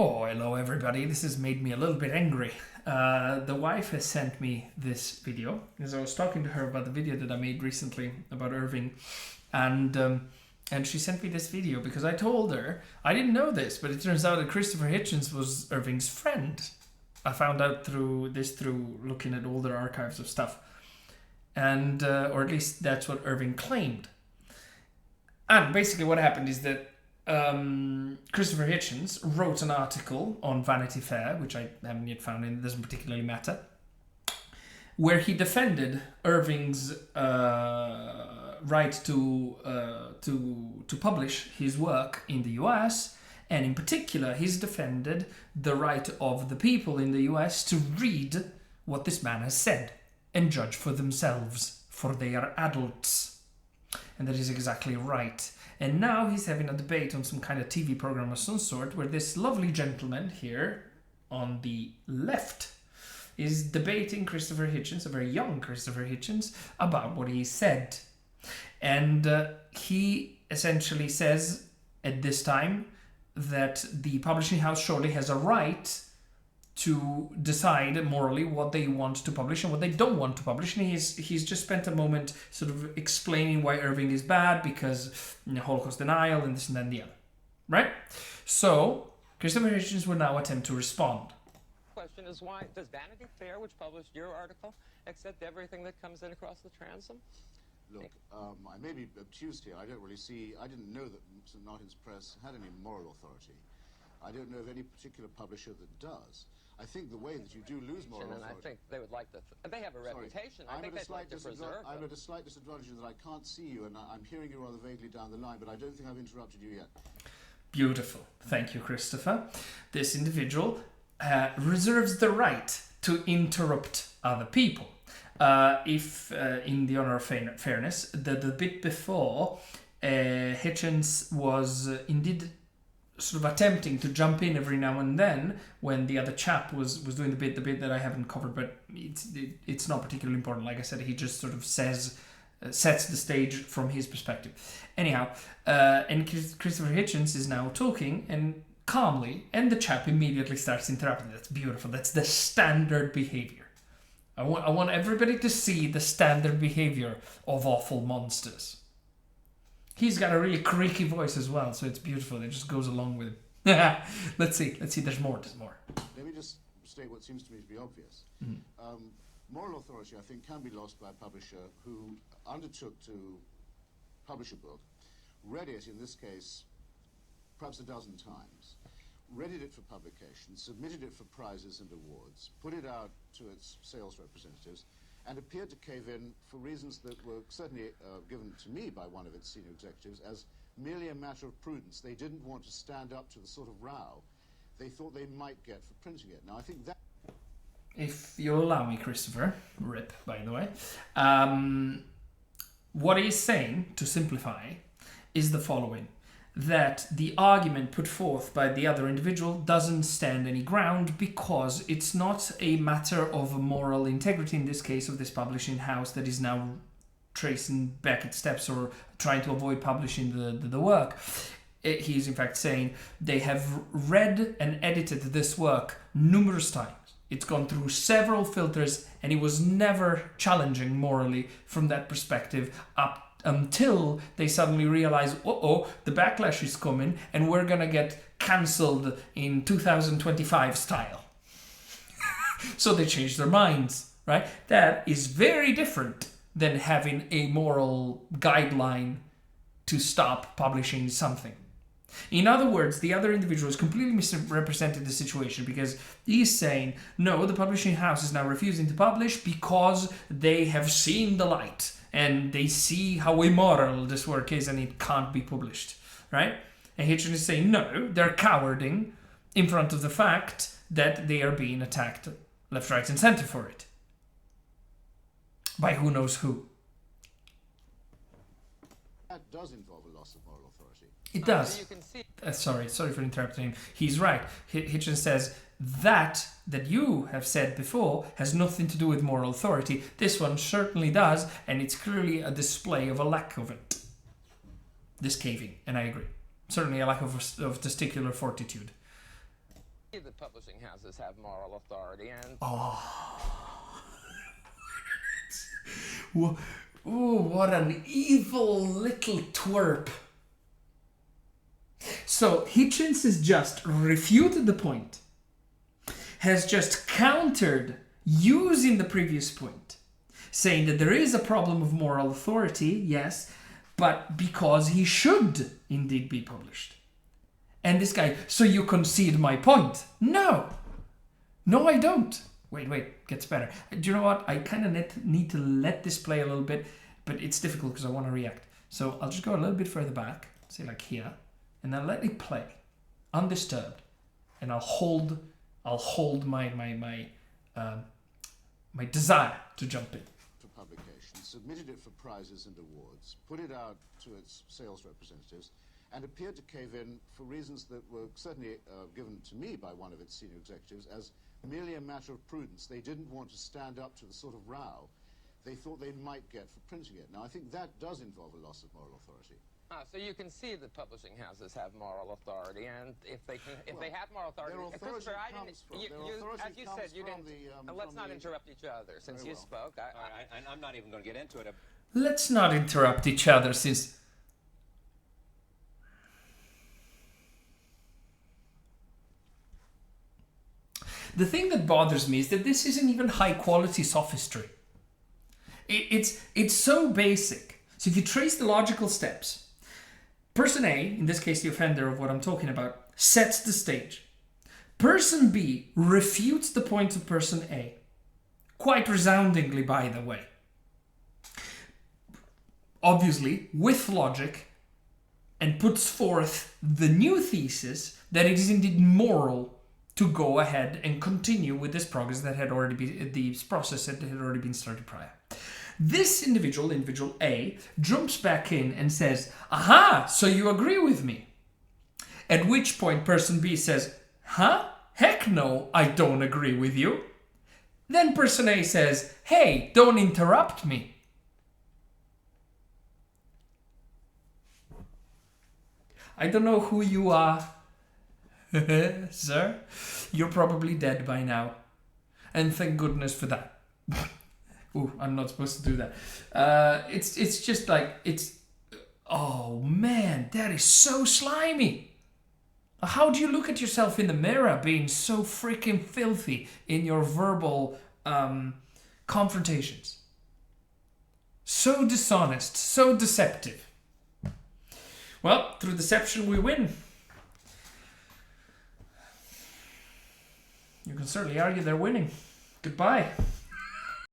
Oh, hello everybody. This has made me a little bit angry. The wife has sent me this video because I was talking to her about the video that I made recently about Irving, and she sent me this video because I told her I didn't know this, but it turns out that Christopher Hitchens was Irving's friend. I found out through looking at older archives of stuff, and or at least that's what Irving claimed. And basically, what happened is that Christopher Hitchens wrote an article on Vanity Fair, which I haven't yet found, and it doesn't particularly matter, where he defended Irving's right to publish his work in the US, and in particular, he's defended the right of the people in the US to read what this man has said and judge for themselves, for they are adults. And that is exactly right. And now he's having a debate on some kind of TV program of some sort where this lovely gentleman here on the left is debating Christopher Hitchens, a very young Christopher Hitchens, about what he said. And he essentially says at this time that the publishing house surely has a right to decide morally what they want to publish and what they don't want to publish. And he's just spent a moment sort of explaining why Irving is bad because Holocaust denial and this and that and the other. Right? So, Christopher Hitchens will now attempt to respond. Question is, why does Vanity Fair, which published your article, accept everything that comes in across the transom? Look, I may be obtuse here. I didn't know that St. Martin's Press had any moral authority. I don't know of any particular publisher that does. I think the way that you do lose moral authority... And I think they would like to... They have a reputation. I think they'd like to preserve them. I'm at a slight disadvantage in that I can't see you, and I'm hearing you rather vaguely down the line, but I don't think I've interrupted you yet. Beautiful. Thank you, Christopher. This individual reserves the right to interrupt other people. If, in the honor of fairness, the bit before, Hitchens was indeed sort of attempting to jump in every now and then when the other chap was doing the bit that I haven't covered, but it's not particularly important. Like I said, he just sort of sets the stage from his perspective. Anyhow, and Christopher Hitchens is now talking and calmly, and the chap immediately starts interrupting. That's beautiful. That's the standard behavior. I want everybody to see the standard behavior of awful monsters. He's got a really creaky voice as well, so it's beautiful. It just goes along with it. Let's see. There's more. Let me just state what seems to me to be obvious. Moral authority, I think, can be lost by a publisher who undertook to publish a book, read it, in this case, perhaps a dozen times, readied it for publication, submitted it for prizes and awards, put it out to its sales representatives, and appeared to cave in for reasons that were certainly given to me by one of its senior executives as merely a matter of prudence. They didn't want to stand up to the sort of row they thought they might get for printing it. Now, I think that... If you'll allow me, Christopher, rip, by the way, what he's saying, to simplify, is the following. That the argument put forth by the other individual doesn't stand any ground because it's not a matter of moral integrity, in this case of this publishing house that is now tracing back its steps or trying to avoid publishing the work. He's in fact saying they have read and edited this work numerous times. It's gone through several filters and it was never challenging morally from that perspective up until they suddenly realize, the backlash is coming and we're gonna get cancelled in 2025 style. So they changed their minds, right? That is very different than having a moral guideline to stop publishing something. In other words, the other individual has completely misrepresented the situation because he's saying, no, the publishing house is now refusing to publish because they have seen the light and they see how immoral this work is and it can't be published, right? And Hitchens is saying, no, they're cowarding in front of the fact that they are being attacked left, right, and center for it. By who knows who. That does involve a loss of moral authority. It does. You can see. Sorry for interrupting him. He's right. Hitchens says that you have said before has nothing to do with moral authority. This one certainly does, and it's clearly a display of a lack of it. This caving, and I agree. Certainly a lack of testicular fortitude. The publishing houses have moral authority, and Ooh, what an evil little twerp. So Hitchens has just refuted the point, has just countered using the previous point, saying that there is a problem of moral authority, yes, but because he should indeed be published. And this guy, so you concede my point? No, I don't. Wait, gets better. Do you know what? I kind of need to let this play a little bit, but it's difficult because I want to react. So I'll just go a little bit further back, say like here, and then let it play, undisturbed, and I'll hold my desire to jump in. For publication, submitted it for prizes and awards, put it out to its sales representatives, and appeared to cave in for reasons that were certainly given to me by one of its senior executives as merely a matter of prudence. They didn't want to stand up to the sort of row they thought they might get for printing it. Now, I think that does involve a loss of moral authority. so you can see that publishing houses have moral authority, and if they have moral authority, their authority Christopher, I comes from- didn't. their You, authority as you said, comes you from didn't. the, let's from not the- interrupt each other since Very you well. spoke. All right, and I'm not even going to get into it. Let's not interrupt each other since... The thing that bothers me is that this isn't even high-quality sophistry. It's so basic. So if you trace the logical steps, person A, in this case the offender of what I'm talking about, sets the stage. Person B refutes the points of person A. Quite resoundingly, by the way. Obviously, with logic, and puts forth the new thesis that it is indeed moral to go ahead and continue with this progress that had already been, the process that had already been started prior. This individual A, jumps back in and says, aha, so you agree with me. At which point person B says, huh? Heck no, I don't agree with you. Then person A says, hey, don't interrupt me. I don't know who you are, sir. You're probably dead by now. And thank goodness for that. Ooh, I'm not supposed to do that. It's just like, oh man, that is so slimy. How do you look at yourself in the mirror being so freaking filthy in your verbal confrontations? So dishonest, so deceptive. Well, through deception we win. You can certainly argue they're winning. Goodbye.